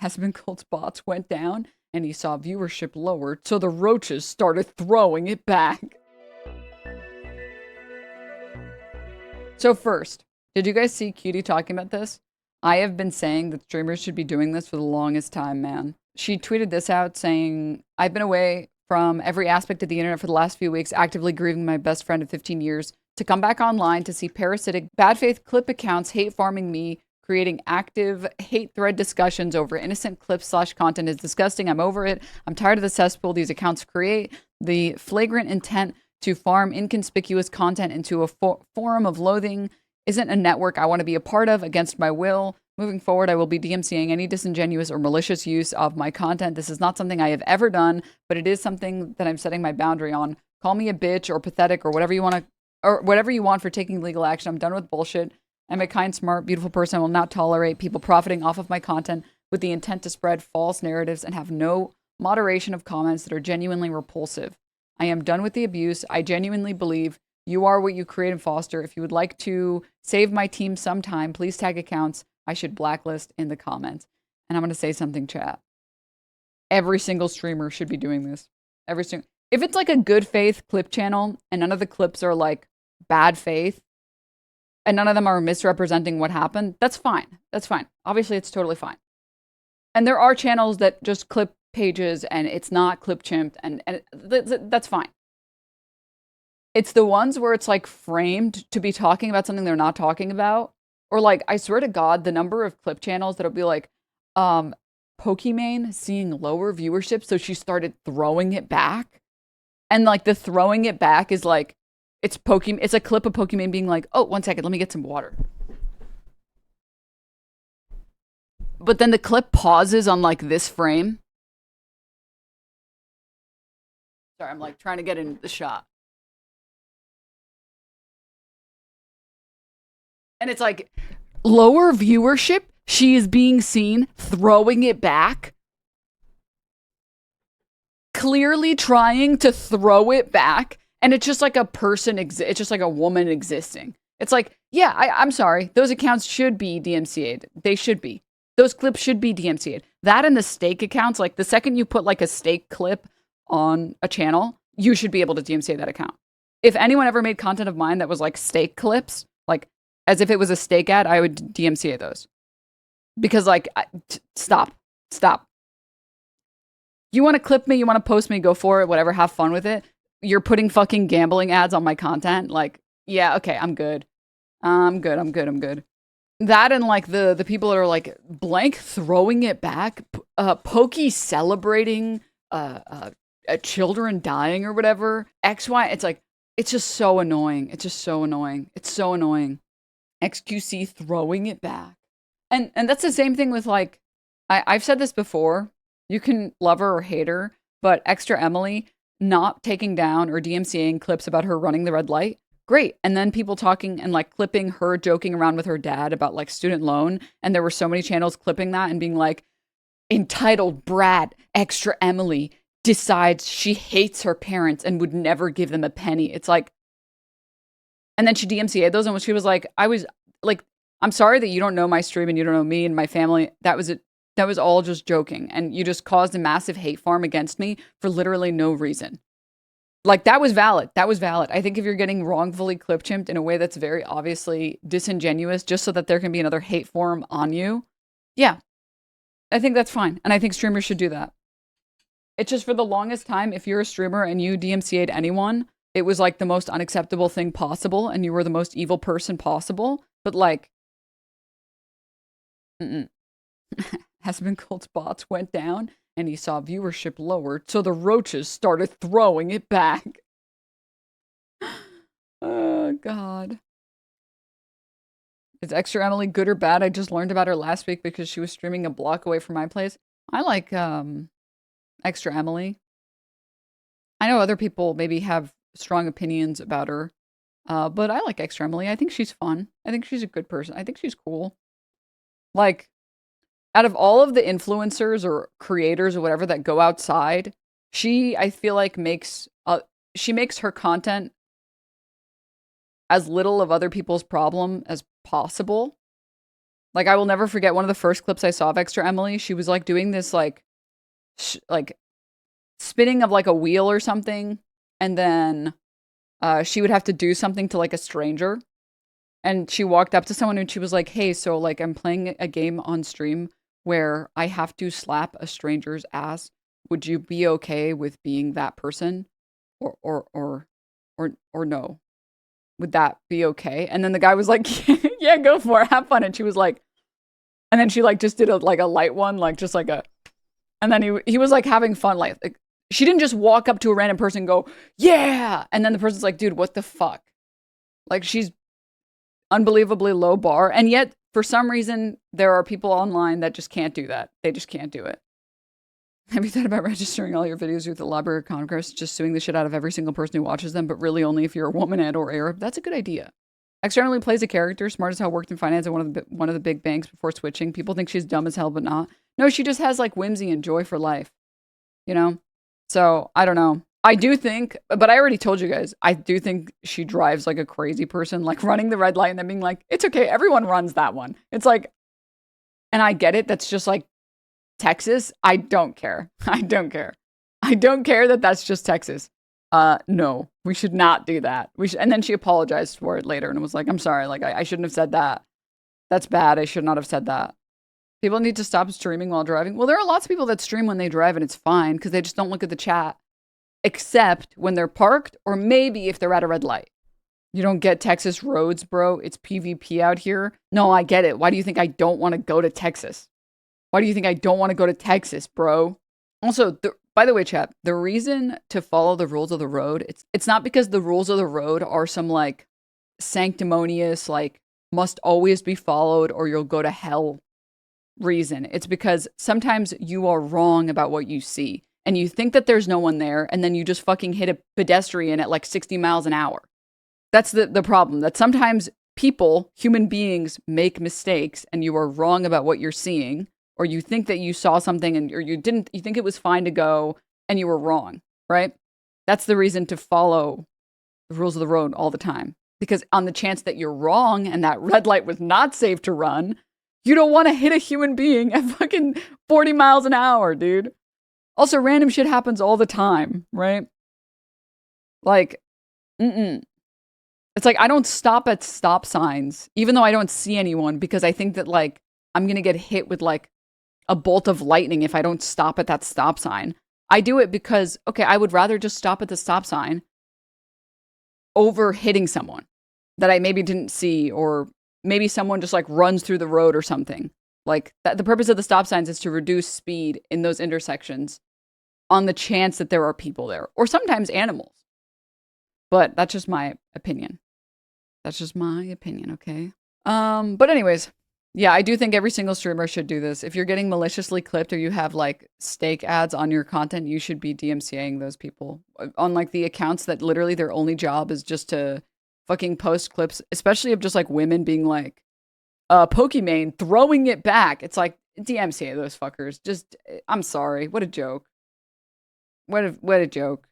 has been called bots went down and he saw viewership lowered, so the roaches started throwing it back. So first, did you guys see Cutie talking about this? I have been saying that streamers should be doing this for the longest time, man. She tweeted this out saying, I've been away from every aspect of the internet for the last few weeks, actively grieving my best friend of 15 years, to come back online to see parasitic, bad faith clip accounts hate farming me, creating active hate thread discussions over innocent clips/content is disgusting. I'm over it. I'm tired of the cesspool these accounts create. The flagrant intent to farm inconspicuous content into a forum of loathing isn't a network I want to be a part of against my will. Moving forward, I will be DMCAing any disingenuous or malicious use of my content. This is not something I have ever done, but it is something that I'm setting my boundary on. Call me a bitch or pathetic or whatever you want to, or whatever you want for taking legal action. I'm done with bullshit. I'm a kind, smart, beautiful person. I will not tolerate people profiting off of my content with the intent to spread false narratives and have no moderation of comments that are genuinely repulsive. I am done with the abuse. I genuinely believe you are what you create and foster. If you would like to save my team sometime, please tag accounts I should blacklist in the comments. And I'm going to say something, chat. Every single streamer should be doing this. Every single. If it's like a good faith clip channel and none of the clips are like bad faith and none of them are misrepresenting what happened, that's fine. That's fine. Obviously, it's totally fine. And there are channels that just clip pages and it's not clip chimped and that's fine. It's the ones where it's like framed to be talking about something they're not talking about. Or like, I swear to God, the number of clip channels that'll be like, Pokimane seeing lower viewership, so she started throwing it back. And like the throwing it back is like, it's a clip of Pokimane being like, oh, 1 second, let me get some water. But then the clip pauses on like this frame. Sorry, I'm like trying to get in the shot. And it's like, lower viewership, she is being seen throwing it back. Clearly trying to throw it back. And it's just like a person, it's just like a woman existing. It's like, yeah, I'm sorry. Those accounts should be DMCA'd. They should be. Those clips should be DMCA'd. That and the steak accounts, like the second you put like a steak clip on a channel, you should be able to DMCA that account. If anyone ever made content of mine that was like steak clips, like as if it was a steak ad, I would DMCA those. Because like, stop. You want to clip me, you want to post me, go for it, whatever, have fun with it. You're putting fucking gambling ads on my content. Like, yeah, okay, I'm good. I'm good. That and like the people that are like blank throwing it back, Pokey celebrating children dying or whatever, XY, it's like, it's just so annoying. It's so annoying. XQC throwing it back. And that's the same thing with like, I've said this before, you can love her or hate her, but ExtraEmily not taking down or DMCAing clips about her running the red light, great. And then people talking and like clipping her joking around with her dad about like student loan. And there were so many channels clipping that and being like, entitled brat ExtraEmily decides she hates her parents and would never give them a penny. It's like, and then she DMCA'd those and she was like, I was like, I'm sorry that you don't know my stream and you don't know me and my family. That was it. That was all just joking. And you just caused a massive hate farm against me for literally no reason. Like, that was valid. I think if you're getting wrongfully clip chimped in a way that's very obviously disingenuous, just so that there can be another hate form on you, yeah, I think that's fine. And I think streamers should do that. It's just for the longest time, if you're a streamer and you DMCA'd anyone, it was like the most unacceptable thing possible and you were the most evil person possible. But like, has been called bots went down and he saw viewership lowered, so the roaches started throwing it back. Oh, God. Is ExtraEmily good or bad? I just learned about her last week because she was streaming a block away from my place. I like ExtraEmily. I know other people maybe have strong opinions about her, but I like ExtraEmily. I think she's fun. I think she's a good person. I think she's cool. Like, out of all of the influencers or creators or whatever that go outside, I feel like she makes her content as little of other people's problem as possible. Like, I will never forget one of the first clips I saw of ExtraEmily. She was like doing this like spinning of like a wheel or something, and then she would have to do something to like a stranger. And she walked up to someone and she was like, "Hey, so like I'm playing a game on stream where I have to slap a stranger's ass. Would you be okay with being that person, or no? Would that be okay?" And then the guy was like, "Yeah, go for it, have fun." And she was like, and then she like just did a light one, like just like a, and then he was like having fun, like she didn't just walk up to a random person and go, "Yeah," and then the person's like, "Dude, what the fuck?" Like, she's unbelievably low bar, and yet for some reason there are people online that just can't do that. They just can't do it. Have you thought about registering all your videos with the Library of Congress, just suing the shit out of every single person who watches them, but really only if you're a woman and or Arab? That's a good idea. Externally plays a character, smart as hell, worked in finance at one of the big banks before switching. People think she's dumb as hell, but not. No, she just has like whimsy and joy for life, you know? So I don't know. I do think, but I already told you guys, I do think she drives like a crazy person, like running the red light and then being like, "It's okay, everyone runs that one." It's like, and I get it, that's just like Texas. I don't care. I don't care. I don't care that that's just Texas. No, we should not do that. We should, and then she apologized for it later and was like, "I'm sorry, like I shouldn't have said that. That's bad. I should not have said that." People need to stop streaming while driving. Well, there are lots of people that stream when they drive and it's fine because they just don't look at the chat. Except when they're parked or maybe if they're at a red light. You don't get Texas roads, bro. It's PvP out here. No, I get it. Why do you think I don't want to go to Texas? Why do you think I don't want to go to Texas, bro? Also, by the way, chat, the reason to follow the rules of the road, it's not because the rules of the road are some like sanctimonious, like must always be followed or you'll go to hell reason. It's because sometimes you are wrong about what you see. And you think that there's no one there, and then you just fucking hit a pedestrian at like 60 miles an hour. That's the problem. That sometimes people, human beings, make mistakes, and you are wrong about what you're seeing, or you think that you saw something and or you didn't. You think it was fine to go, and you were wrong, right? That's the reason to follow the rules of the road all the time. Because on the chance that you're wrong and that red light was not safe to run, you don't want to hit a human being at fucking 40 miles an hour, dude. Also, random shit happens all the time, right? Like, It's like, I don't stop at stop signs, even though I don't see anyone, because I think that, like, I'm going to get hit with, like, a bolt of lightning if I don't stop at that stop sign. I do it because, okay, I would rather just stop at the stop sign over hitting someone that I maybe didn't see, or maybe someone just, like, runs through the road or something. Like, the purpose of the stop signs is to reduce speed in those intersections on the chance that there are people there, or sometimes animals. But that's just my opinion. That's just my opinion, okay? But anyways, yeah, I do think every single streamer should do this. If you're getting maliciously clipped or you have, like, steak ads on your content, you should be DMCAing those people. On, like, the accounts that literally their only job is just to fucking post clips, especially of just, like, women being like, Pokimane throwing it back. It's like, DMCA those fuckers. Just, I'm sorry. What a joke. What a joke.